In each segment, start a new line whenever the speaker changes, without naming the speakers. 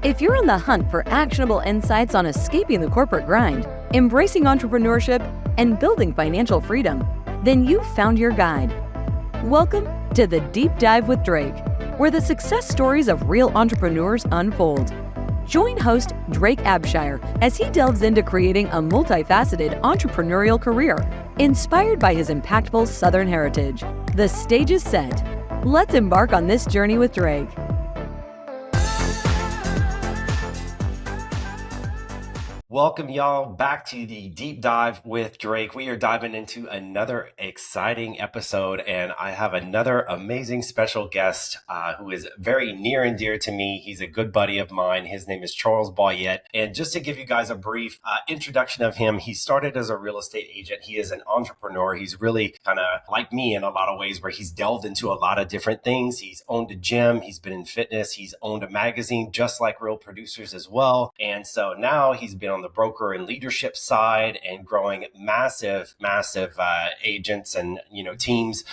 If you're on the hunt for actionable insights on escaping the corporate grind, embracing entrepreneurship, and building financial freedom, then you've found your guide. Welcome to The Deep Dive with Drake, where the success stories of real entrepreneurs unfold. Join host Drake Abshire as he delves into creating a multifaceted entrepreneurial career, inspired by his impactful Southern heritage. The stage is set. Let's embark on this journey with Drake.
Welcome, y'all, back to the Deep Dive with Drake. We are diving into another exciting episode, and I have another amazing special guest who is very near and dear to me. He's a good buddy of mine. His name is Charles Boyett. And just to give you guys a brief introduction of him, he started as a real estate agent. He is an entrepreneur. He's really kind of like me in a lot of ways, where he's delved into a lot of different things. He's owned a gym. He's been in fitness. He's owned a magazine, just like Real Producers as well. And so now he's been on the broker and leadership side and growing massive agents and teams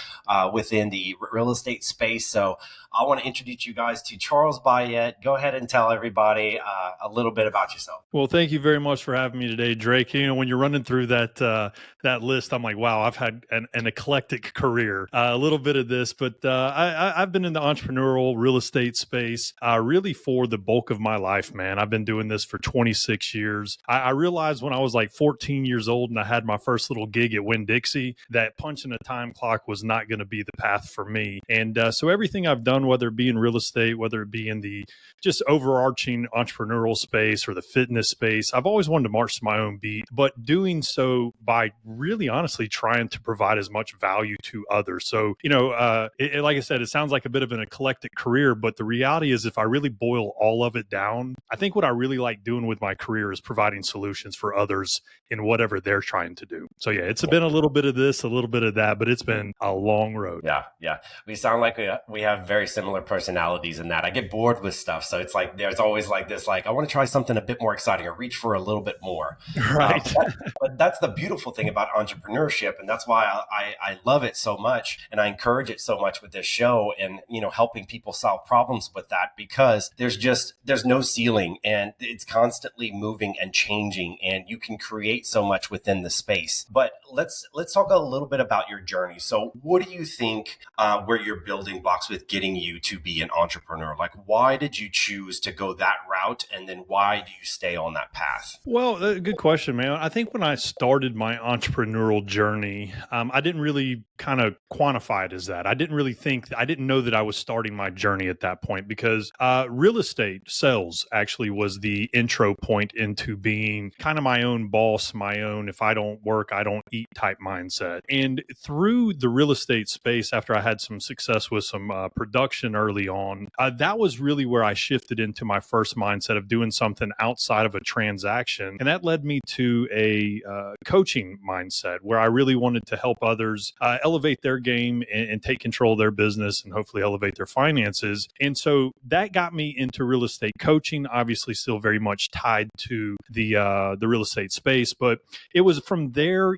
within the real estate space. So I want to introduce you guys to Charles Boyett. Go ahead and tell everybody a little bit about yourself.
Well, thank you very much for having me today, Drake. When you're running through that list, I'm like, wow, I've had an eclectic career. A little bit of this, but I've been in the entrepreneurial real estate space really for the bulk of my life, man. I've been doing this for 26 years. I realized when I was like 14 years old and I had my first little gig at Winn-Dixie that punching a time clock was not going to be the path for me. And so everything I've done, whether it be in real estate, whether it be in the just overarching entrepreneurial space or the fitness space, I've always wanted to march to my own beat, but doing so by really honestly trying to provide as much value to others. So, like I said, it sounds like a bit of an eclectic career, but the reality is if I really boil all of it down, I think what I really like doing with my career is providing solutions for others in whatever they're trying to do. So yeah, it's been a little bit of this, a little bit of that, but it's been a long road.
Yeah. We sound like we have very similar personalities in that. I get bored with stuff. So it's like, there's always like this, like, I want to try something a bit more exciting or reach for a little bit more.
Right.
But that's the beautiful thing about entrepreneurship. And that's why I love it so much. And I encourage it so much with this show and, helping people solve problems with that, because there's no ceiling and it's constantly moving and changing, and you can create so much within the space. But let's talk a little bit about your journey. So what do you think were your building blocks with getting you to be an entrepreneur? Like, why did you choose to go that route? And then why do you stay on that path?
Well, good question, man. I think when I started my entrepreneurial journey, I didn't really kind of quantify it as that. I didn't know that I was starting my journey at that point, because real estate sales actually was the intro point into being kind of my own boss, my own, if I don't work, I don't eat type mindset. And through the real estate space, after I had some success with some production early on, that was really where I shifted into my first mindset of doing something outside of a transaction. And that led me to a coaching mindset where I really wanted to help others elevate their game and take control of their business and hopefully elevate their finances. And so that got me into real estate coaching, obviously still very much tied to the real estate space. But it was from there,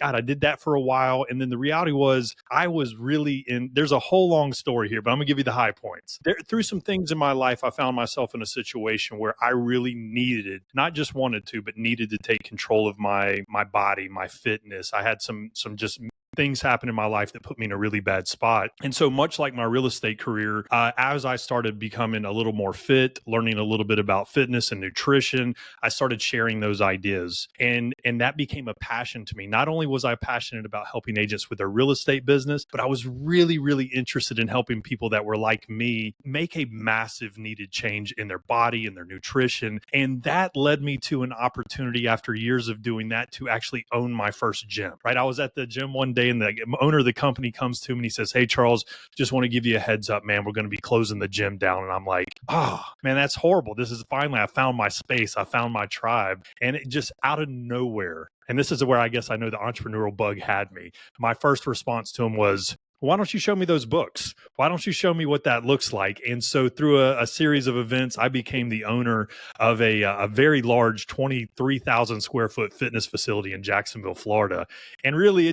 I did that for a while. And then the reality was I was really there's a whole long story here, but I'm gonna give you the high points. Through some things in my life, I found myself in a situation where I really needed, not just wanted to, but needed to take control of my body, my fitness. I had some just things happen in my life that put me in a really bad spot. And so much like my real estate career, as I started becoming a little more fit, learning a little bit about fitness and nutrition, I started sharing those ideas. And that became a passion to me. Not only was I passionate about helping agents with their real estate business, but I was really, really interested in helping people that were like me make a massive needed change in their body and their nutrition. And that led me to an opportunity after years of doing that to actually own my first gym, right? I was at the gym one day and the owner of the company comes to me and he says, "Hey, Charles, just want to give you a heads up, man. We're going to be closing the gym down." And I'm like, oh, man, that's horrible. This is finally, I found my space. I found my tribe. And it just out of nowhere. And this is where I guess I know the entrepreneurial bug had me. My first response to him was, why don't you show me those books? Why don't you show me what that looks like? And so through a series of events, I became the owner of a very large 23,000 square foot fitness facility in Jacksonville, Florida. And really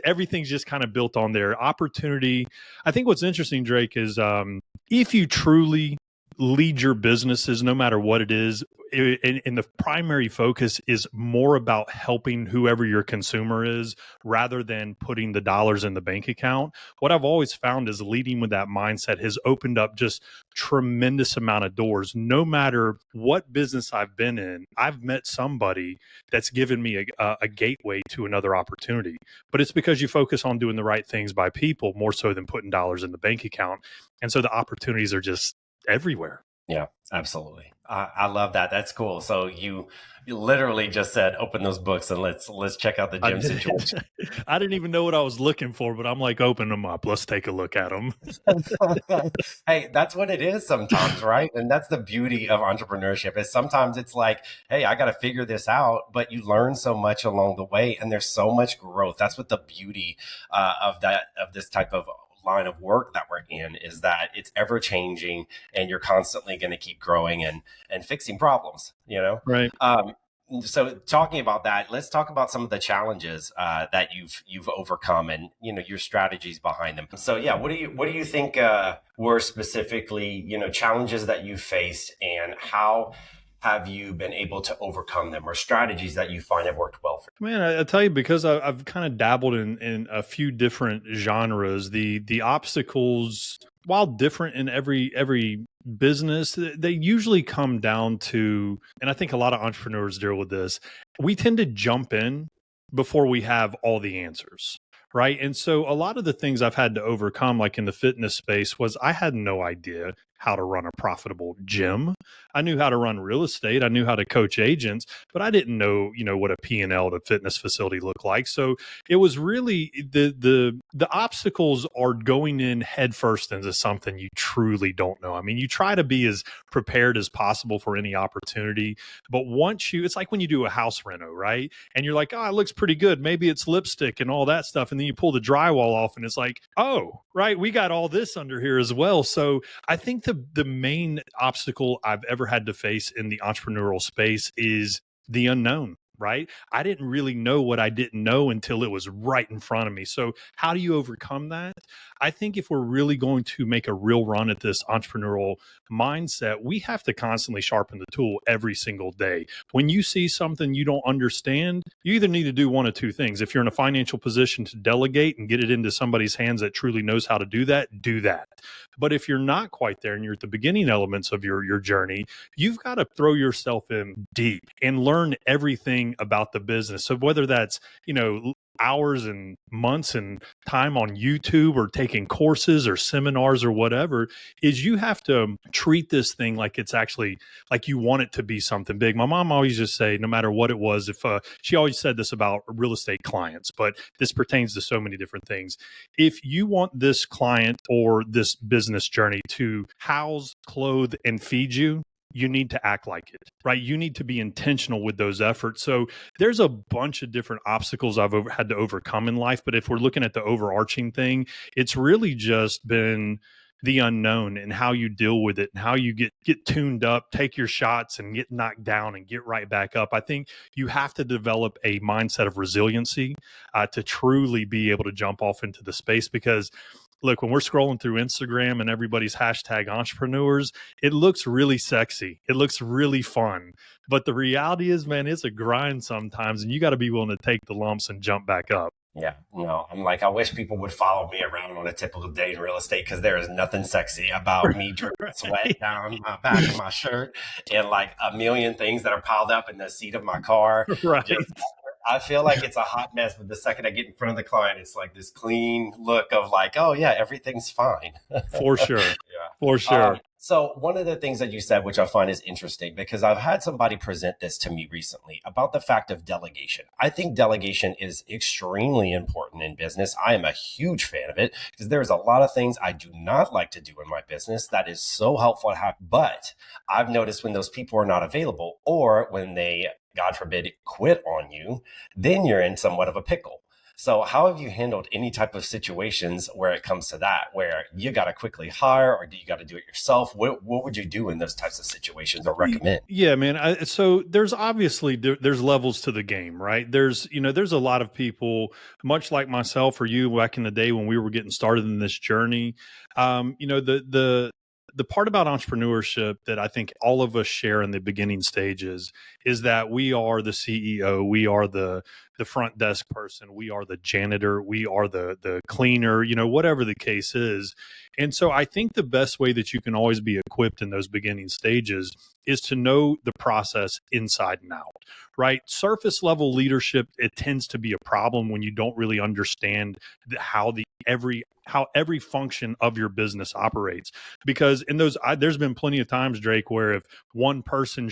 everything's just kind of built on their opportunity. I think what's interesting, Drake, is if you truly lead your businesses, no matter what it is, and the primary focus is more about helping whoever your consumer is rather than putting the dollars in the bank account. What I've always found is leading with that mindset has opened up just tremendous amount of doors. No matter what business I've been in, I've met somebody that's given me a gateway to another opportunity. But it's because you focus on doing the right things by people more so than putting dollars in the bank account. And so the opportunities are just everywhere.
Yeah, absolutely. I love that. That's cool. So you literally just said, open those books and let's check out the gym situation.
I didn't even know what I was looking for, but I'm like, open them up. Let's take a look at them.
Hey, that's what it is sometimes, right? And that's the beauty of entrepreneurship is sometimes it's like, hey, I got to figure this out, but you learn so much along the way and there's so much growth. That's what the beauty of this type of line of work that we're in is that it's ever changing and you're constantly going to keep growing and fixing problems,
Right.
So talking about that, let's talk about some of the challenges that you've overcome and your strategies behind them. So yeah, what do you think were specifically challenges that you faced and how have you been able to overcome them or strategies that you find have worked well for you?
Man, I tell you, because I've kind of dabbled in a few different genres, the obstacles, while different in every business, they usually come down to, and I think a lot of entrepreneurs deal with this, we tend to jump in before we have all the answers. Right. And so a lot of the things I've had to overcome, like in the fitness space, was I had no idea how to run a profitable gym. I knew how to run real estate. I knew how to coach agents, but I didn't know, what a P&L to fitness facility looked like. So it was really the obstacles are going in head first into something you truly don't know. I mean, you try to be as prepared as possible for any opportunity, but it's like when you do a house reno, right? And you're like, oh, it looks pretty good. Maybe it's lipstick and all that stuff. And then you pull the drywall off and it's like, oh, right, we got all this under here as well. So I think the main obstacle I've ever had to face in the entrepreneurial space is the unknown, right? I didn't really know what I didn't know until it was right in front of me. So how do you overcome that? I think if we're really going to make a real run at this entrepreneurial mindset, we have to constantly sharpen the tool every single day. When you see something you don't understand, you either need to do one of two things. If you're in a financial position to delegate and get it into somebody's hands that truly knows how to do that, do that. But if you're not quite there and you're at the beginning elements of your journey, you've got to throw yourself in deep and learn everything about the business. So whether that's, hours and months and time on YouTube or taking courses or seminars or whatever, is you have to treat this thing like it's actually like you want it to be something big. My mom always just say, no matter what it was, if she always said this about real estate clients, but this pertains to so many different things. If you want this client or this business journey to house, clothe, and feed you, you need to act like it, right? You need to be intentional with those efforts. So there's a bunch of different obstacles I've had to overcome in life. But if we're looking at the overarching thing, it's really just been the unknown and how you deal with it and how you get tuned up, take your shots and get knocked down and get right back up. I think you have to develop a mindset of resiliency to truly be able to jump off into the space, because look, when we're scrolling through Instagram and everybody's hashtag entrepreneurs, it looks really sexy. It looks really fun. But the reality is, man, it's a grind sometimes, and you got to be willing to take the lumps and jump back up.
Yeah, I'm like, I wish people would follow me around on a typical day in real estate, because there is nothing sexy about me dripping sweat down my back of my shirt and like a million things that are piled up in the seat of my car.
Right.
I feel like it's a hot mess, but the second I get in front of the client, it's like this clean look of like, oh yeah, everything's fine.
For sure.
Yeah.
For sure.
So one of the things that you said, which I find is interesting, because I've had somebody present this to me recently about the fact of delegation. I think delegation is extremely important in business. I am a huge fan of it because there's a lot of things I do not like to do in my business that is so helpful to have. But I've noticed when those people are not available, or when they, God forbid, quit on you, then you're in somewhat of a pickle. So how have you handled any type of situations where it comes to that, where you got to quickly hire, or do you got to do it yourself? What would you do in those types of situations or recommend?
Yeah, man. So there's obviously, there's levels to the game, right? There's a lot of people, much like myself or you back in the day when we were getting started in this journey. the part about entrepreneurship that I think all of us share in the beginning stages is that we are the CEO, we are the front desk person, we are the janitor, we are the cleaner, whatever the case is. And so I think the best way that you can always be equipped in those beginning stages is to know the process inside and out, right? Surface level leadership, it tends to be a problem when you don't really understand how every function of your business operates. Because in those, there's been plenty of times, Drake, where if one person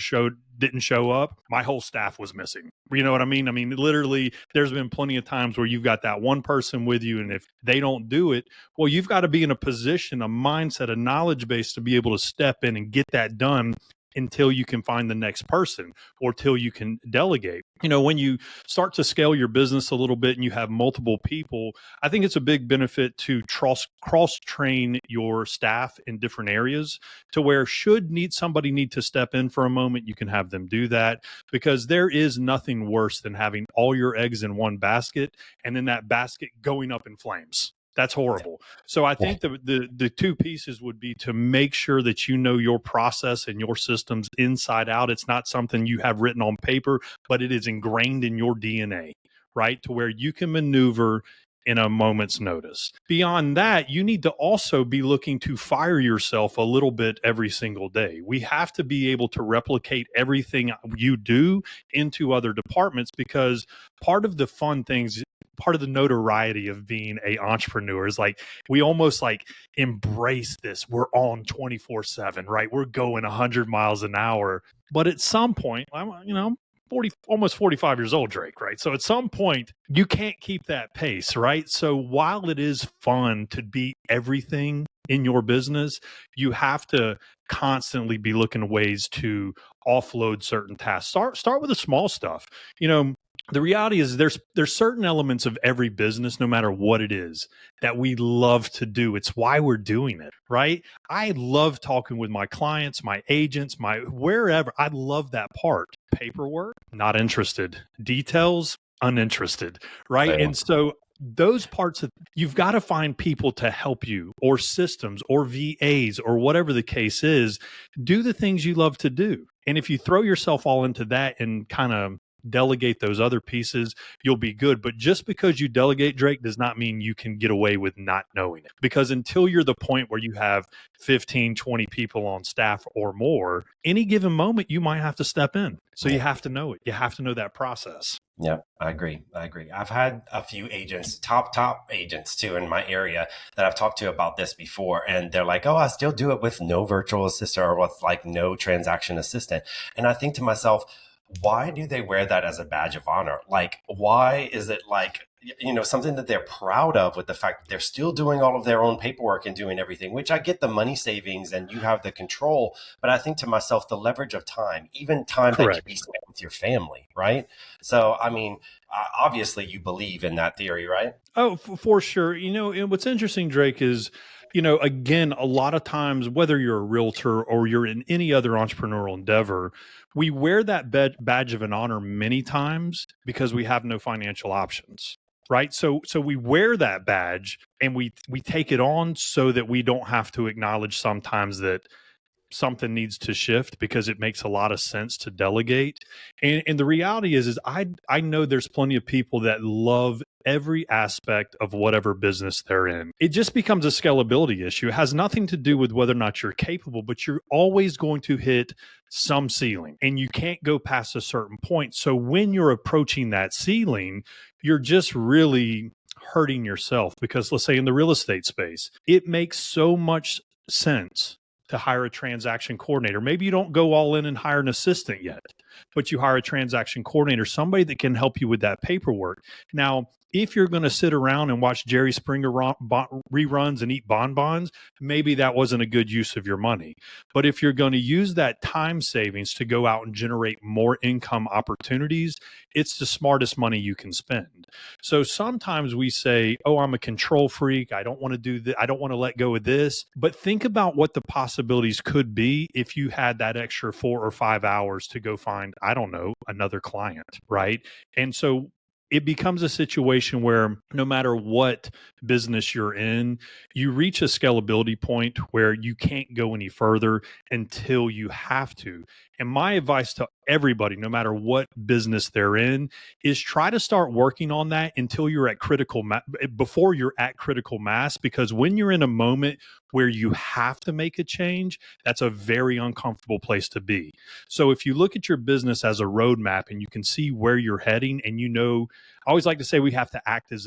didn't show up, my whole staff was missing. You know what I mean? I mean, literally, there's been plenty of times where you've got that one person with you, and if they don't do it, well, you've got to be in a position, a mindset, a knowledge base to be able to step in and get that done until you can find the next person or till you can delegate. When you start to scale your business a little bit and you have multiple people, I think it's a big benefit to cross-train your staff in different areas to where somebody need to step in for a moment, you can have them do that, because there is nothing worse than having all your eggs in one basket and then that basket going up in flames. That's horrible. So I think the two pieces would be to make sure that you know your process and your systems inside out. It's not something you have written on paper, but it is ingrained in your DNA, right? To where you can maneuver in a moment's notice. Beyond that, you need to also be looking to fire yourself a little bit every single day. We have to be able to replicate everything you do into other departments, because part of the fun things, part of the notoriety of being an entrepreneur is like we almost like embrace this. We're on 24/7, right? We're going 100 miles an hour. But at some point, I'm 40, almost 45 years old, Drake, right? So at some point, you can't keep that pace, right? So while it is fun to be everything in your business, you have to constantly be looking at ways to offload certain tasks. Start with the small stuff. The reality is there's certain elements of every business, no matter what it is, that we love to do. It's why we're doing it, right? I love talking with my clients, my agents, wherever. I love that part. Paperwork, not interested. Details, uninterested, right?
Same.
And so those parts you've got to find people to help you, or systems or VAs or whatever the case is, do the things you love to do. And if you throw yourself all into that and kind of delegate those other pieces, you'll be good. But just because you delegate, Drake, does not mean you can get away with not knowing it. Because until you're the point where you have 15, 20 people on staff or more, any given moment, you might have to step in. So you have to know it. You have to know that process.
Yeah, I agree. I've had a few agents, top agents too, in my area that I've talked to about this before. And they're like, oh, I still do it with no virtual assistant or with like no transaction assistant. And I think to myself, why do they wear that as a badge of honor? Like, why is it like, something that they're proud of, with the fact that they're still doing all of their own paperwork and doing everything, which I get the money savings and you have the control. But I think to myself, the leverage of time, even time that can be spent with your family, right? So, I mean, obviously you believe in that theory, right?
Oh, for sure. And what's interesting, Drake, is again, a lot of times, whether you're a realtor or you're in any other entrepreneurial endeavor, we wear that badge of an honor many times because we have no financial options, right? So we wear that badge and we take it on so that we don't have to acknowledge sometimes that something needs to shift, because it makes a lot of sense to delegate. And the reality is I know there's plenty of people that love every aspect of whatever business they're in. It just becomes a scalability issue. It has nothing to do with whether or not you're capable, but you're always going to hit some ceiling and you can't go past a certain point. So when you're approaching that ceiling, you're just really hurting yourself, because let's say in the real estate space, it makes so much sense to hire a transaction coordinator. Maybe you don't go all in and hire an assistant yet, but you hire a transaction coordinator, somebody that can help you with that paperwork. Now, if you're going to sit around and watch Jerry Springer reruns and eat bonbons, maybe that wasn't a good use of your money. But if you're going to use that time savings to go out and generate more income opportunities, it's the smartest money you can spend. So sometimes we say, oh, I'm a control freak. I don't want to do that. I don't want to let go of this. But think about what the possibilities could be if you had that extra 4 or 5 hours to go find, I don't know, another client, right? And so it becomes a situation where no matter what business you're in, you reach a scalability point where you can't go any further until you have to. And my advice to everybody, no matter what business they're in, is try to start working on that until you're at before you're at critical mass, because when you're in a moment where you have to make a change, that's a very uncomfortable place to be. So if you look at your business as a roadmap and you can see where you're heading, and I always like to say we have to act as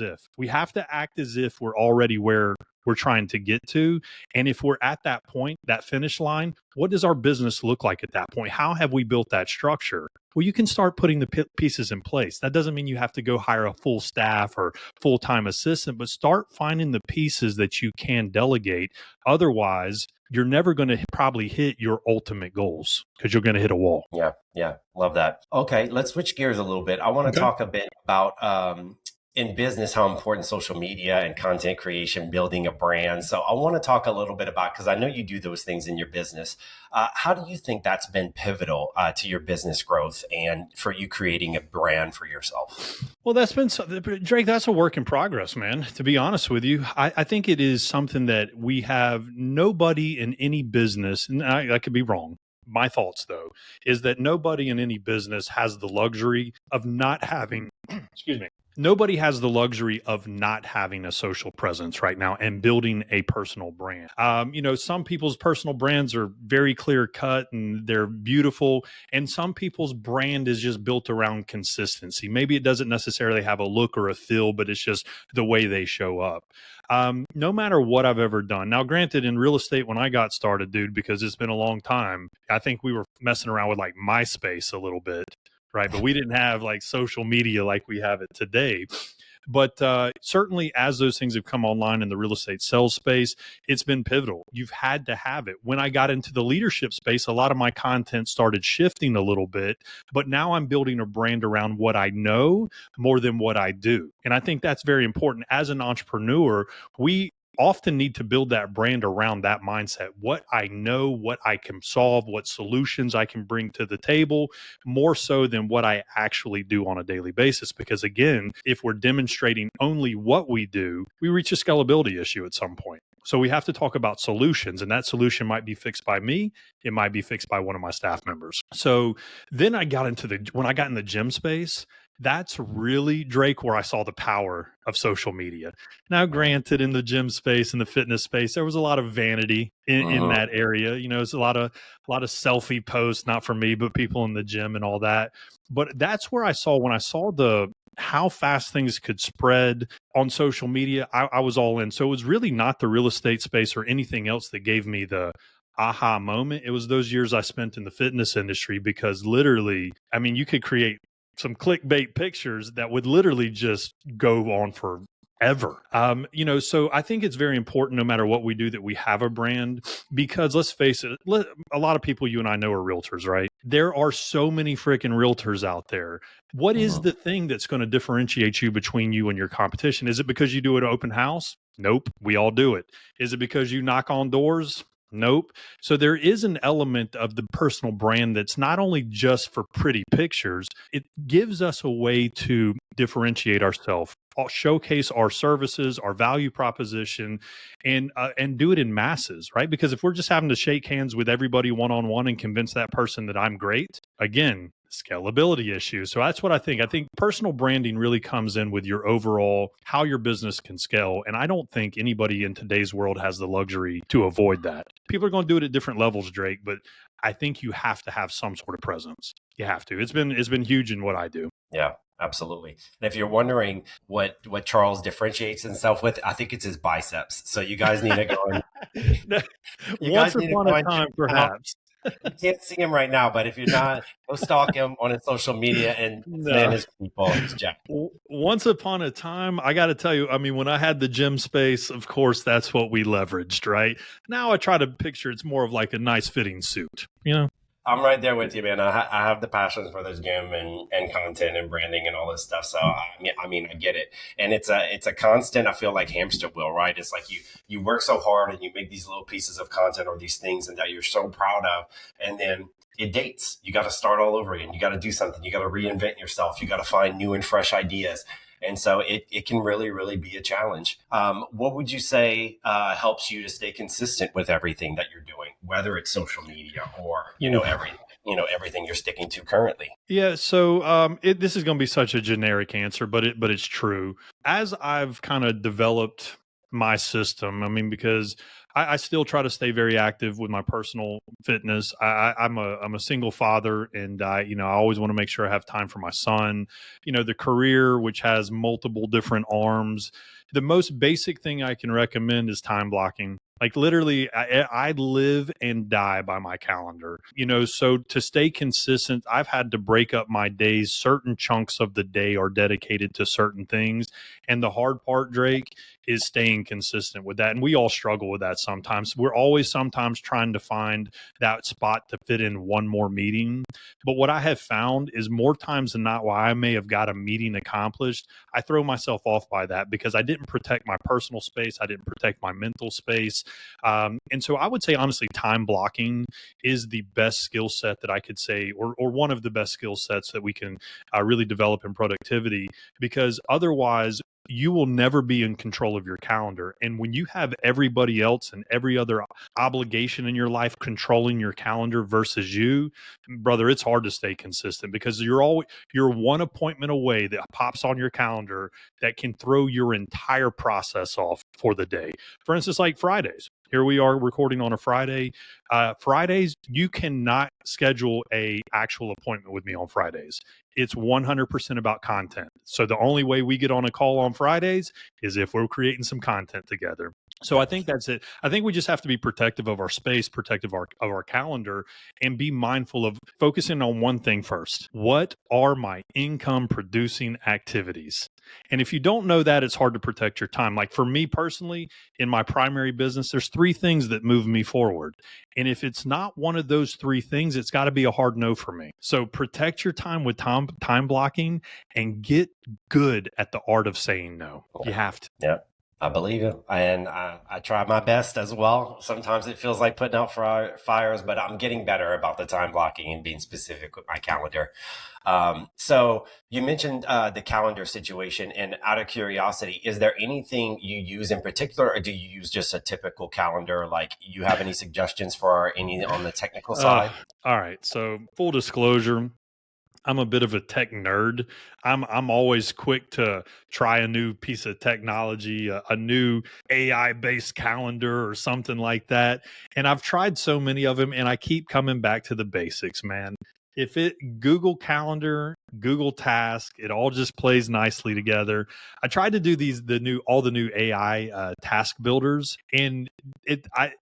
if we're already where we're trying to get to. And if we're at that point, that finish line, what does our business look like at that point? How have we built that structure? Well, you can start putting the pieces in place. That doesn't mean you have to go hire a full staff or full-time assistant, but start finding the pieces that you can delegate. Otherwise, you're never going to probably hit your ultimate goals because you're going to hit a wall.
Yeah. Yeah. Love that. Okay. Let's switch gears a little bit. I want to talk a bit about, in business, how important social media and content creation, building a brand. So I want to talk a little bit about, because I know you do those things in your business. How do you think that's been pivotal to your business growth and for you creating a brand for yourself?
Well, Drake, that's a work in progress, man. To be honest with you, I think it is something that we have nobody in any business, and I could be wrong. My thoughts, though, is that nobody in any business has the luxury of not having, excuse me, nobody has the luxury of not having a social presence right now and building a personal brand. Some people's personal brands are very clear cut and they're beautiful. And some people's brand is just built around consistency. Maybe it doesn't necessarily have a look or a feel, but it's just the way they show up. No matter what I've ever done. Now, granted, in real estate, when I got started, dude, because it's been a long time, I think we were messing around with like MySpace a little bit. Right. But we didn't have like social media like we have it today. But certainly as those things have come online in the real estate sales space, it's been pivotal. You've had to have it. When I got into the leadership space, a lot of my content started shifting a little bit. But now I'm building a brand around what I know more than what I do. And I think that's very important. As an entrepreneur, we often need to build that brand around that mindset. What I know, what I can solve, what solutions I can bring to the table, more so than what I actually do on a daily basis. Because again, if we're demonstrating only what we do, we reach a scalability issue at some point. So we have to talk about solutions, and that solution might be fixed by me. It might be fixed by one of my staff members. So then when I got in the gym space, that's really, Drake, where I saw the power of social media. Now, granted, in the gym space and the fitness space, there was a lot of vanity in that area. It's a lot of selfie posts, not for me, but people in the gym and all that. But that's where when I saw how fast things could spread on social media, I was all in. So it was really not the real estate space or anything else that gave me the aha moment. It was those years I spent in the fitness industry, because literally, you could create some clickbait pictures that would literally just go on forever. So I think it's very important, no matter what we do, that we have a brand, because let's face it, a lot of people you and I know are realtors, right? There are so many freaking realtors out there. What is the thing that's going to differentiate you between you and your competition? Is it because you do an open house? Nope. We all do it. Is it because you knock on doors? Nope. So there is an element of the personal brand that's not only just for pretty pictures, it gives us a way to differentiate ourselves, showcase our services, our value proposition, and do it in masses, right? Because if we're just having to shake hands with everybody one-on-one and convince that person that I'm great, again, scalability issues. So that's what I think. I think personal branding really comes in with your overall, how your business can scale. And I don't think anybody in today's world has the luxury to avoid that. People are going to do it at different levels, Drake, but I think you have to have some sort of presence. You have to. It's been huge in what I do.
Yeah. Absolutely. And if you're wondering what Charles differentiates himself with, I think it's his biceps. So you guys need to go and
once upon a time, perhaps.
You can't see him right now, but if you're not, go stalk him on his social media and man his people. He's jacked.
Once upon a time, I got to tell you, when I had the gym space, of course, that's what we leveraged, right? Now I try to picture it's more of like a nice fitting suit,
I'm right there with you, man. I have the passion for this gym and content and branding and all this stuff. So I get it, and it's a constant. I feel like hamster wheel, right? It's like you work so hard and you make these little pieces of content or these things and that you're so proud of, and then it dates. You got to start all over again. You got to do something. You got to reinvent yourself. You got to find new and fresh ideas. And so it can really, really be a challenge. What would you say helps you to stay consistent with everything that you're doing, whether it's social media or, everything you're sticking to currently?
Yeah, so this is going to be such a generic answer, but it's true. As I've kind of developed my system, I mean, because I still try to stay very active with my personal fitness. I'm a single father, and I always want to make sure I have time for my son. The career, which has multiple different arms. The most basic thing I can recommend is time blocking. Like literally, I live and die by my calendar. So to stay consistent, I've had to break up my days. Certain chunks of the day are dedicated to certain things. And the hard part, Drake, is staying consistent with that. And we all struggle with that sometimes. We're always sometimes trying to find that spot to fit in one more meeting. But what I have found is more times than not, while I may have got a meeting accomplished, I throw myself off by that because I didn't protect my personal space. I didn't protect my mental space. And so I would say, honestly, time blocking is the best skill set that I could say, or one of the best skill sets that we can really develop in productivity, because otherwise you will never be in control of your calendar. And when you have everybody else and every other obligation in your life controlling your calendar versus you, brother, it's hard to stay consistent because you're one appointment away that pops on your calendar that can throw your entire process off for the day. For instance, like Fridays. Here we are recording on a Friday. Fridays, you cannot schedule a actual appointment with me on Fridays. It's 100% about content. So the only way we get on a call on Fridays is if we're creating some content together. So I think that's it. I think we just have to be protective of our space, protective of our calendar, and be mindful of focusing on one thing first. What are my income producing activities? And if you don't know that, it's hard to protect your time. Like for me personally, in my primary business, there's 3 things that move me forward. And if it's not one of those 3 things, it's got to be a hard no for me. So protect your time with time blocking and get good at the art of saying no. You have to.
Yeah. I believe it. And I try my best as well. Sometimes it feels like putting out fires, but I'm getting better about the time blocking and being specific with my calendar. So you mentioned the calendar situation, and out of curiosity, is there anything you use in particular, or do you use just a typical calendar? Like, you have any suggestions for any on the technical side?
All right. So full disclosure, I'm a bit of a tech nerd. I'm always quick to try a new piece of technology, a new AI-based calendar or something like that. And I've tried so many of them, and I keep coming back to the basics, man. If Google Calendar, Google Task, it all just plays nicely together. I tried to do all the new AI task builders, and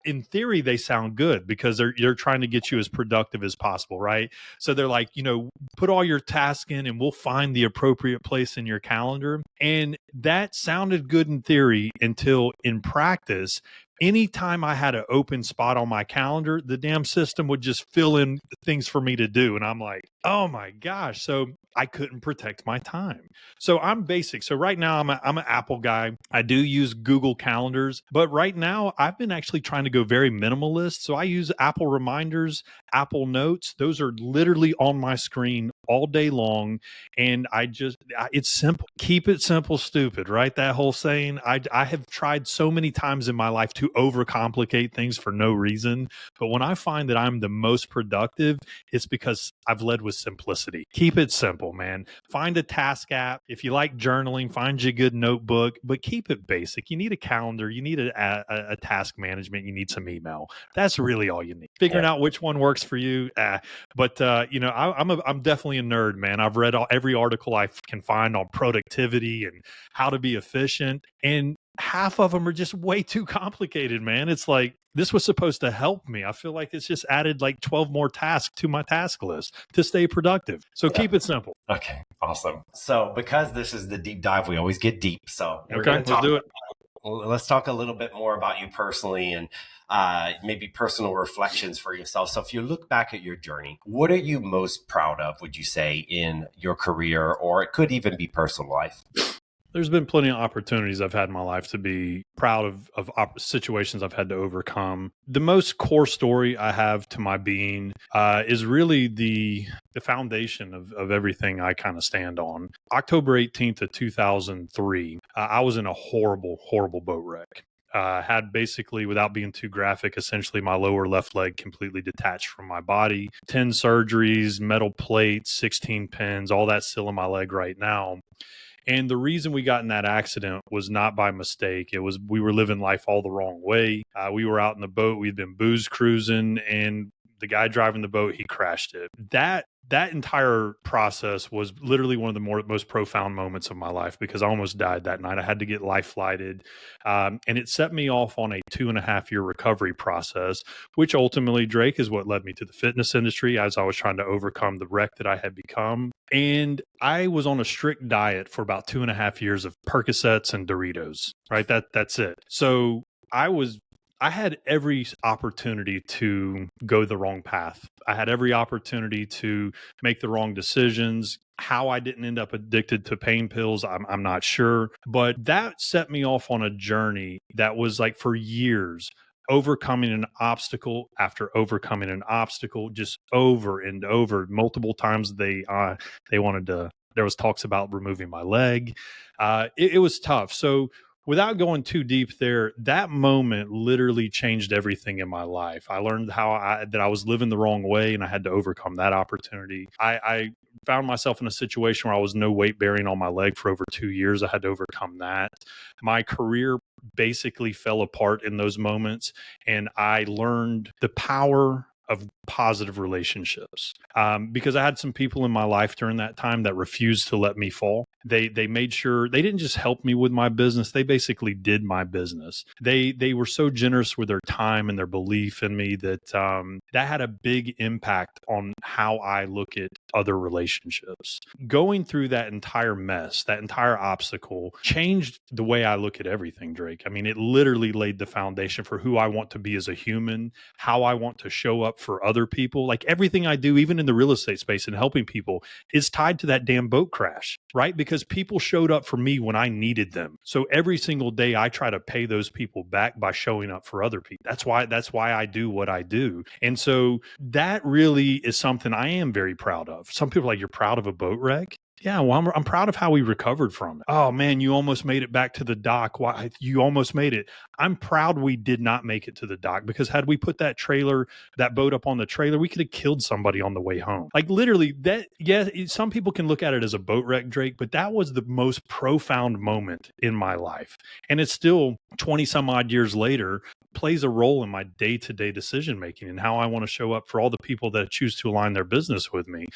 in theory they sound good because they're trying to get you as productive as possible, right? So they're like, put all your tasks in, and we'll find the appropriate place in your calendar. And that sounded good in theory until in practice. Anytime I had an open spot on my calendar, the damn system would just fill in things for me to do. And I'm like, oh my gosh. So I couldn't protect my time. So I'm basic. So right now I'm an Apple guy. I do use Google calendars, but right now I've been actually trying to go very minimalist. So I use Apple reminders, Apple notes. Those are literally on my screen all day long. And it's simple. Keep it simple, stupid, right? That whole saying. I have tried so many times in my life to overcomplicate things for no reason. But when I find that I'm the most productive, it's because I've led with simplicity. Keep it simple, man. Find a task app. If you like journaling, find you a good notebook, but keep it basic. You need a calendar. You need a task management. You need some email. That's really all you need. Figuring out which one works for you. But I'm definitely a nerd, man. I've read every article I can find on productivity and how to be efficient. And half of them are just way too complicated, man. It's like, this was supposed to help me. I feel like it's just added like 12 more tasks to my task list to stay productive. So keep it simple.
Okay, awesome. So because this is the deep dive, we always get deep. So
let's do it.
Let's talk a little bit more about you personally and maybe personal reflections for yourself. So if you look back at your journey, what are you most proud of, would you say, in your career, or it could even be personal life?
There's been plenty of opportunities I've had in my life to be proud of situations I've had to overcome. The most core story I have to my being is really the foundation of everything I kind of stand on. October 18th of 2003, I was in a horrible, horrible boat wreck. Had basically, without being too graphic, essentially my lower left leg completely detached from my body. 10 surgeries, metal plates, 16 pins, all that's still in my leg right now. And the reason we got in that accident was not by mistake. It was we were living life all the wrong way. We were out in the boat. We'd been booze cruising, and the guy driving the boat, he crashed it. That entire process was literally one of the most profound moments of my life because I almost died that night. I had to get life flighted. And it set me off on a 2.5-year recovery process, which ultimately, Drake, is what led me to the fitness industry as I was trying to overcome the wreck that I had become. And I was on a strict diet for about 2.5 years of Percocets and Doritos, right? That's it. So I had every opportunity to go the wrong path. I had every opportunity to make the wrong decisions. How I didn't end up addicted to pain pills, I'm not sure. But that set me off on a journey that was like for years, overcoming an obstacle after overcoming an obstacle, just over and over. Multiple times they wanted to. There was talks about removing my leg. It was tough. So without going too deep there, that moment literally changed everything in my life. I learned that I was living the wrong way and I had to overcome that opportunity. I found myself in a situation where I was no weight bearing on my leg for over 2 years. I had to overcome that. My career basically fell apart in those moments, and I learned the power of positive relationships because I had some people in my life during that time that refused to let me fall. They made sure they didn't just help me with my business. They basically did my business. They were so generous with their time and their belief in me that that had a big impact on how I look at other relationships. Going through that entire mess, that entire obstacle changed the way I look at everything, Drake. I mean, it literally laid the foundation for who I want to be as a human, how I want to show up for other people. Like everything I do, even in the real estate space and helping people, is tied to that damn boat crash, right? Because people showed up for me when I needed them. So every single day I try to pay those people back by showing up for other people. That's why I do what I do. And so that really is something I am very proud of. Some people are like, you're proud of a boat wreck? Yeah, well, I'm proud of how we recovered from it. Oh man, you almost made it back to the dock. Why? You almost made it. I'm proud we did not make it to the dock because had we put that boat up on the trailer, we could have killed somebody on the way home. Like literally that, yeah, some people can look at it as a boat wreck, Drake, but that was the most profound moment in my life. And it's still 20 some odd years later, plays a role in my day-to-day decision making and how I want to show up for all the people that choose to align their business with me.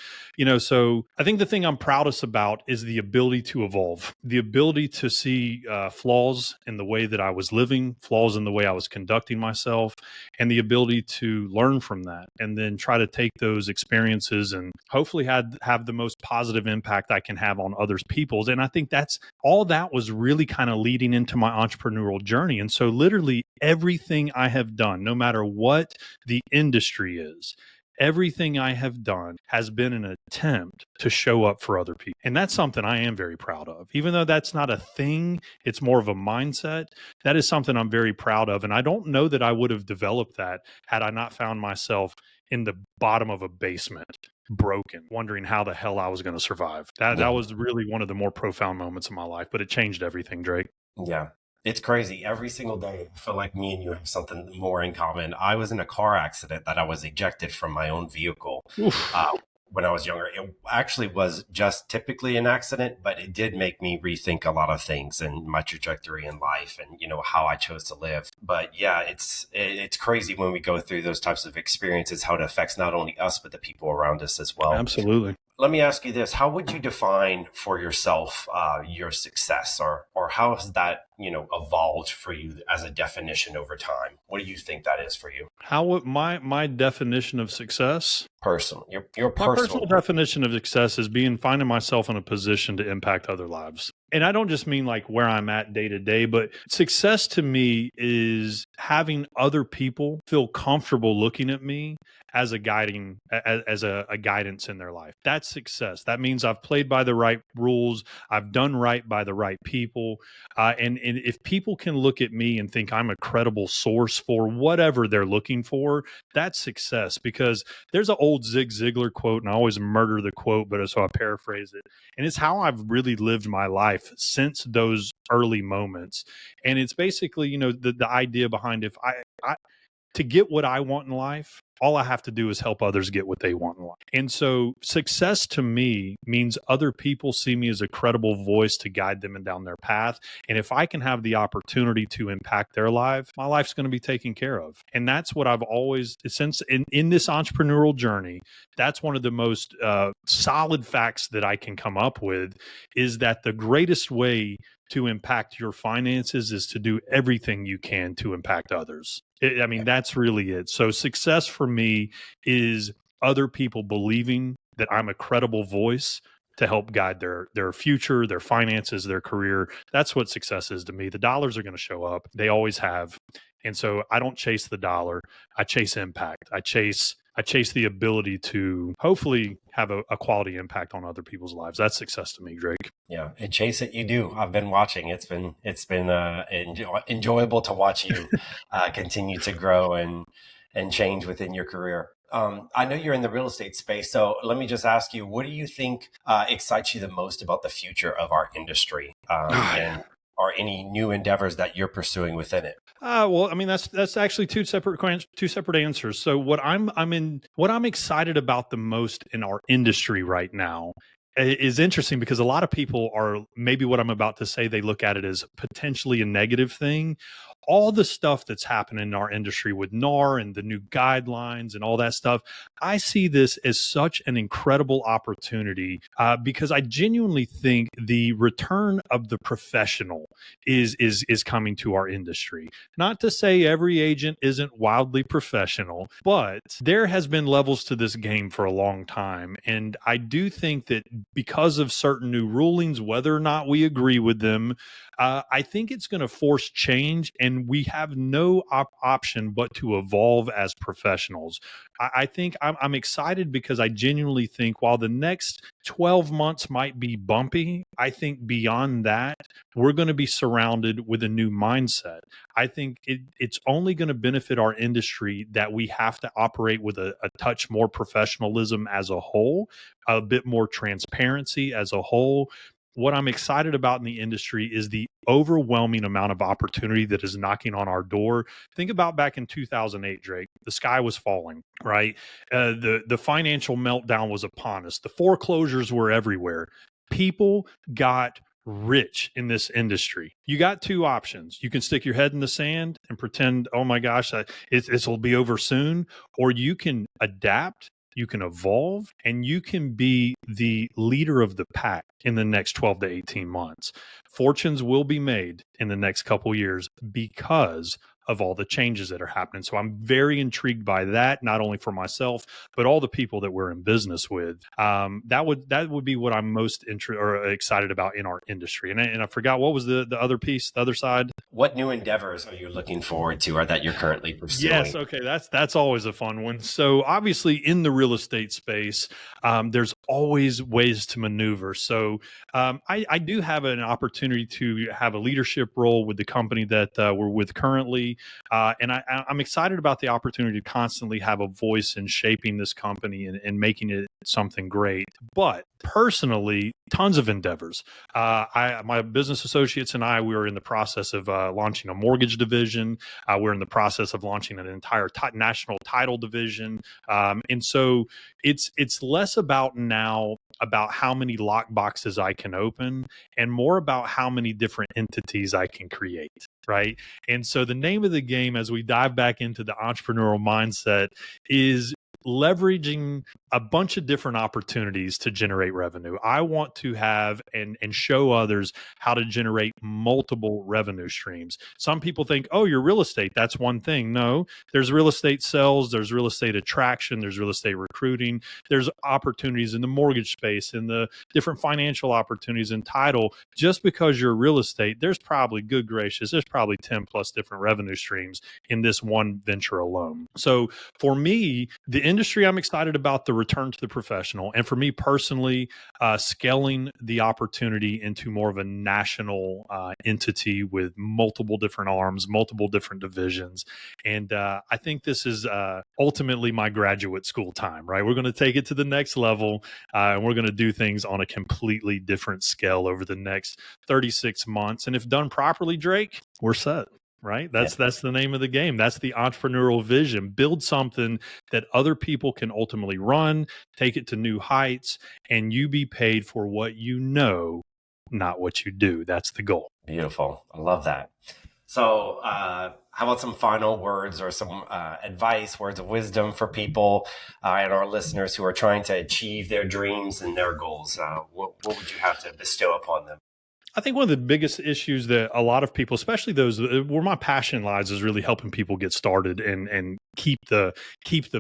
So I think the thing I'm proudest about is the ability to evolve, the ability to see flaws in the way that I was living, flaws in the way I was conducting myself, and the ability to learn from that and then try to take those experiences and hopefully have the most positive impact I can have on others' people's. And I think that's all that was really kind of leading into my entrepreneurial journey. And so literally everything I have done, no matter what the industry is, everything I have done has been an attempt to show up for other people. And that's something I am very proud of. Even though that's not a thing, it's more of a mindset. That is something I'm very proud of. And I don't know that I would have developed that had I not found myself in the bottom of a basement, broken, wondering how the hell I was going to survive. That was really one of the more profound moments of my life, but it changed everything, Drake.
Yeah. It's crazy. Every single day, I feel like me and you have something more in common. I was in a car accident that I was ejected from my own vehicle when I was younger. It actually was just typically an accident, but it did make me rethink a lot of things and my trajectory in life and, how I chose to live. But yeah, it's crazy when we go through those types of experiences, how it affects not only us, but the people around us as well.
Absolutely.
Let me ask you this. How would you define for yourself your success or how has that evolved for you as a definition over time? What do you think that is for you?
How would my definition of success?
Personal, your
My
personal.
personal definition of success is finding myself in a position to impact other lives. And I don't just mean like where I'm at day to day, but success to me is having other people feel comfortable looking at me as a guidance in their life. That's success. That means I've played by the right rules. I've done right by the right people. And if people can look at me and think I'm a credible source for whatever they're looking for, that's success. Because there's an old Zig Ziglar quote, and I always murder the quote, but so I paraphrase it. And it's how I've really lived my life since those early moments. And it's basically, the idea behind if I to get what I want in life, all I have to do is help others get what they want in life. And so success to me means other people see me as a credible voice to guide them down their path. And if I can have the opportunity to impact their life, my life's going to be taken care of. And that's what I've always, since in this entrepreneurial journey, that's one of the most solid facts that I can come up with, is that the greatest way to impact your finances is to do everything you can to impact others. That's really it. So success for me is other people believing that I'm a credible voice to help guide their future, their finances, their career. That's what success is to me. The dollars are going to show up. They always have. And so I don't chase the dollar. I chase impact. I chase the ability to hopefully have a quality impact on other people's lives. That's success to me, Drake.
Yeah, and chase it, you do. I've been watching. It's been enjoyable to watch you continue to grow and change within your career. I know you're in the real estate space, so let me just ask you, what do you think excites you the most about the future of our industry, and are any new endeavors that you're pursuing within it?
That's actually two separate answers. So what I'm excited about the most in our industry right now is interesting, because a lot of people are, maybe what I'm about to say, they look at it as potentially a negative thing. All the stuff that's happening in our industry with NAR and the new guidelines and all that stuff, I see this as such an incredible opportunity because I genuinely think the return of the professional is coming to our industry. Not to say every agent isn't wildly professional, but there has been levels to this game for a long time. And I do think that because of certain new rulings, whether or not we agree with them, I think it's going to force change, and we have no option but to evolve as professionals. I think I'm excited because I genuinely think while the next 12 months might be bumpy, I think beyond that, we're going to be surrounded with a new mindset. I think it's only going to benefit our industry that we have to operate with a touch more professionalism as a whole, a bit more transparency as a whole. What I'm excited about in the industry is the overwhelming amount of opportunity that is knocking on our door. Think about back in 2008, Drake. The sky was falling, right? The financial meltdown was upon us. The foreclosures were everywhere. People got rich in this industry. You got two options. You can stick your head in the sand and pretend, oh my gosh, this will be over soon, or you can adapt. You can evolve, and you can be the leader of the pack in the next 12 to 18 months. Fortunes will be made in the next couple of years because of all the changes that are happening. So I'm very intrigued by that, not only for myself, but all the people that we're in business with. That would be what I'm most excited about in our industry. And I forgot, what was the other piece, the other side?
What new endeavors are you looking forward to, or that you're currently pursuing?
Yes, okay, that's always a fun one. So obviously in the real estate space, there's always ways to maneuver. So I do have an opportunity to have a leadership role with the company that we're with currently. And I'm excited about the opportunity to constantly have a voice in shaping this company and making it something great. But personally, tons of endeavors. My business associates and I, we are in the process of launching a mortgage division. We're in the process of launching an entire national title division. And so it's less about now about how many lock boxes I can open and more about how many different entities I can create. Right. And so the name of the game, as we dive back into the entrepreneurial mindset, is leveraging a bunch of different opportunities to generate revenue. I want to have and show others how to generate multiple revenue streams. Some people think, oh, you're real estate, that's one thing. No, there's real estate sales, there's real estate attraction, there's real estate recruiting, there's opportunities in the mortgage space, in the different financial opportunities in title. Just because you're real estate, there's probably, good gracious, there's probably 10 plus different revenue streams in this one venture alone. So for me, the industry I'm excited about, the return to the professional, and for me personally, scaling the opportunity into more of a national entity with multiple different arms, multiple different divisions. And I think this is ultimately my graduate school time, right? We're going to take it to the next level, and we're going to do things on a completely different scale over the next 36 months. And if done properly, Drake, we're set. Right? That's the name of the game. That's the entrepreneurial vision. Build something that other people can ultimately run, take it to new heights, and you be paid for what you know, not what you do. That's the goal.
Beautiful. I love that. So how about some final words or some advice, words of wisdom for people and our listeners who are trying to achieve their dreams and their goals? What would you have to bestow upon them?
I think one of the biggest issues that a lot of people, especially those where my passion lies, is really helping people get started and keep the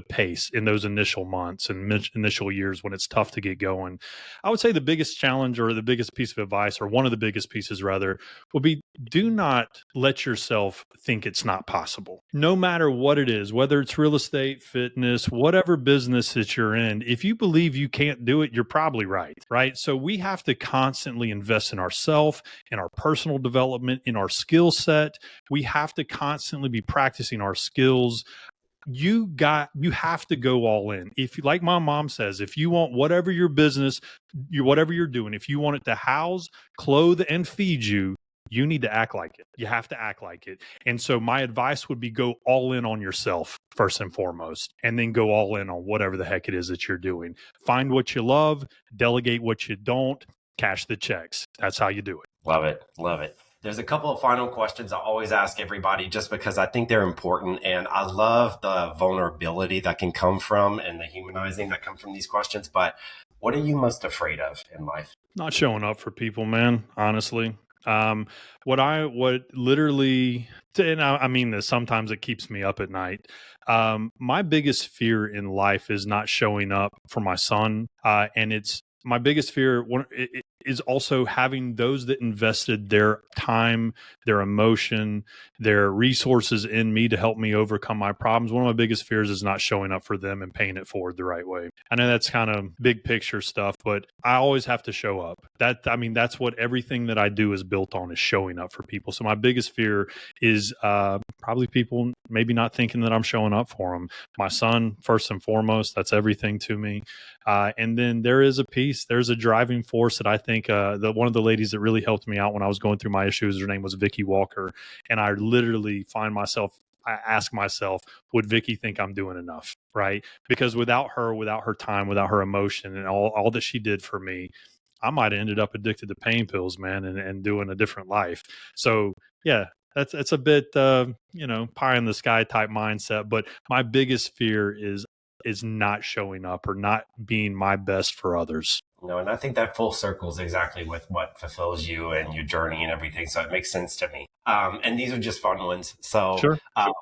pace in those initial months and initial years when it's tough to get going. I would say the biggest challenge, or the biggest piece of advice, or one of the biggest pieces rather, would be, do not let yourself think it's not possible. No matter what it is, whether it's real estate, fitness, whatever business that you're in, if you believe you can't do it, you're probably right? So we have to constantly invest in ourselves, in our personal development, in our skill set. We have to constantly be practicing our skills. You have to go all in. If you, like my mom says, if you want whatever your business, whatever you're doing, if you want it to house, clothe, and feed you, you need to act like it. You have to act like it. And so my advice would be, go all in on yourself first and foremost, and then go all in on whatever the heck it is that you're doing. Find what you love, delegate what you don't, cash the checks. That's how you do it.
Love it. Love it. There's a couple of final questions I always ask everybody, just because I think they're important. And I love the vulnerability that can come from, and the humanizing that come from these questions. But what are you most afraid of in life?
Not showing up for people, man, honestly. What literally, and I mean this, sometimes it keeps me up at night. My biggest fear in life is not showing up for my son. And it's my biggest fear is also having those that invested their time, their emotion, their resources in me to help me overcome my problems. One of my biggest fears is not showing up for them and paying it forward the right way. I know that's kind of big picture stuff, but I always have to show up. That's what everything that I do is built on, is showing up for people. So my biggest fear is probably people maybe not thinking that I'm showing up for them. My son, first and foremost, that's everything to me. And then there is there's a driving force that I think one of the ladies that really helped me out when I was going through my issues, her name was Vicky Walker. And I literally I ask myself, would Vicky think I'm doing enough? Right? Because without her time, without her emotion and all that she did for me, I might have ended up addicted to pain pills, man, and doing a different life. So yeah, that's a bit, pie in the sky type mindset. But my biggest fear is not showing up or not being my best for others.
No, and I think that full circles exactly with what fulfills you and your journey and everything. So it makes sense to me. And these are just fun ones. So
sure.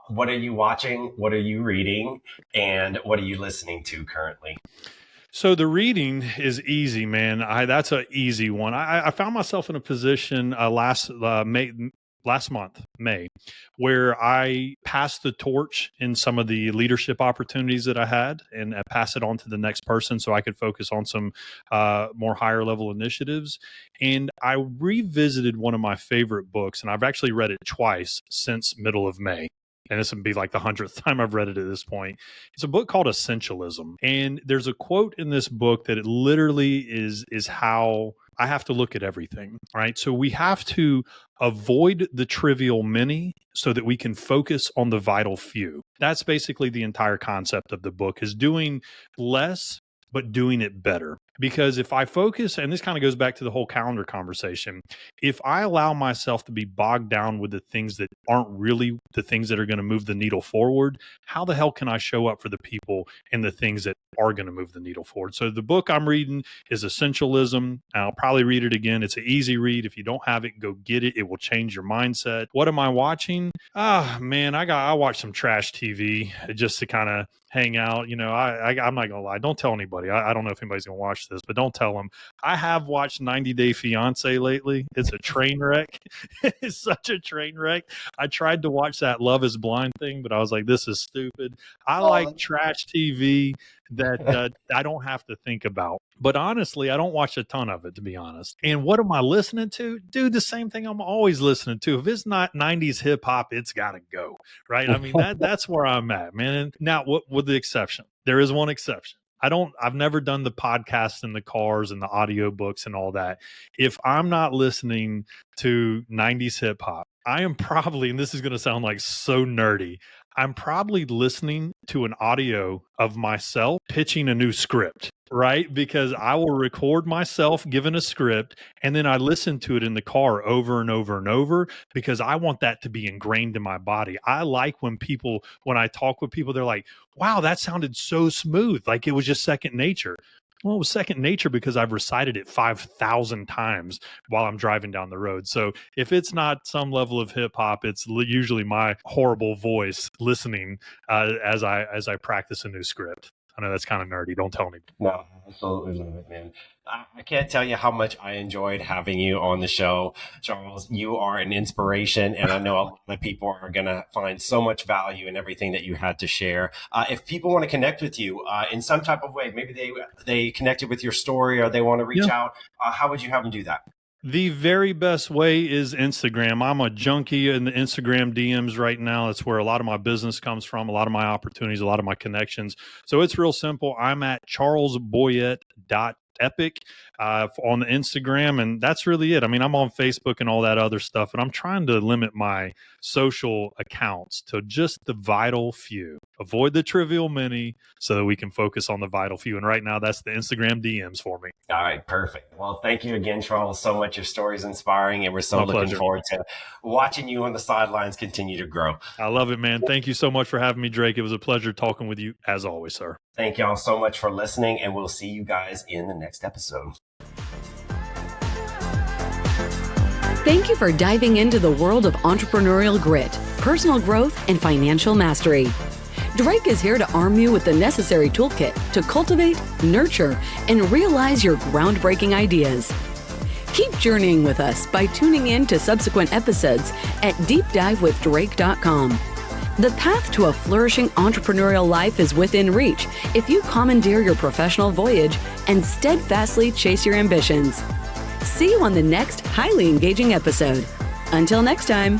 What are you watching? What are you reading? And what are you listening to currently?
So the reading is easy, man. That's an easy one. I found myself in a position last month, May, where I passed the torch in some of the leadership opportunities that I had, and I pass it on to the next person so I could focus on some more higher level initiatives. And I revisited one of my favorite books, and I've actually read it twice since middle of May. And this would be like the 100th time I've read it at this point. It's a book called Essentialism. And there's a quote in this book that it literally is how I have to look at everything, right? So we have to avoid the trivial many so that we can focus on the vital few. That's basically the entire concept of the book, is doing less but doing it better. Because if I focus, and this kind of goes back to the whole calendar conversation, if I allow myself to be bogged down with the things that aren't really the things that are going to move the needle forward, how the hell can I show up for the people and the things that are going to move the needle forward? So the book I'm reading is Essentialism. I'll probably read it again. It's an easy read. If you don't have it, go get it. It will change your mindset. What am I watching? Man, I watch some trash TV just to kind of hang out. I'm not gonna lie. Don't tell anybody. I don't know if anybody's gonna watch this, but don't tell them. I have watched 90 Day Fiance lately. It's a train wreck. It's such a train wreck. I tried to watch that Love is Blind thing, but I was like, this is stupid. I like trash TV that I don't have to think about. But honestly, I don't watch a ton of it, to be honest. And what am I listening to? Dude, the same thing I'm always listening to. If it's not 90s hip hop, it's got to go, right? I mean, that's where I'm at, man. And now, with the exception, there is one exception. I've never done the podcast in the cars and the audiobooks and all that. If I'm not listening to 90s hip hop, I am probably, and this is going to sound like so nerdy, I'm probably listening to an audio of myself pitching a new script, right? Because I will record myself giving a script and then I listen to it in the car over and over and over because I want that to be ingrained in my body. I like when I talk with people, they're like, wow, that sounded so smooth. Like it was just second nature. Well, it was second nature because I've recited it 5,000 times while I'm driving down the road. So if it's not some level of hip hop, it's usually my horrible voice listening as I practice a new script. I know that's kind of nerdy. Don't tell me.
No, I absolutely love it, man. I can't tell you how much I enjoyed having you on the show, Charles. You are an inspiration, and I know a lot of people are going to find so much value in everything that you had to share. If people want to connect with you in some type of way, maybe they connected with your story or they want to reach out, how would you have them do that?
The very best way is Instagram. I'm a junkie in the Instagram DMs right now. That's where a lot of my business comes from, a lot of my opportunities, a lot of my connections. So it's real simple. I'm at charlesboyett.epic on the Instagram, and that's really it. I mean, I'm on Facebook and all that other stuff, and I'm trying to limit my social accounts to just the vital few. Avoid the trivial many so that we can focus on the vital few. And right now, that's the Instagram DMs for me.
All right, perfect. Well, thank you again, Charles, so much. Your story is inspiring, and we're so looking forward to watching you on the sidelines continue to grow.
I love it, man. Thank you so much for having me, Drake. It was a pleasure talking with you, as always, sir.
Thank y'all so much for listening, and we'll see you guys in the next episode.
Thank you for diving into the world of entrepreneurial grit, personal growth, and financial mastery. Drake is here to arm you with the necessary toolkit to cultivate, nurture, and realize your groundbreaking ideas. Keep journeying with us by tuning in to subsequent episodes at deepdivewithdrake.com. The path to a flourishing entrepreneurial life is within reach if you commandeer your professional voyage and steadfastly chase your ambitions. See you on the next highly engaging episode. Until next time.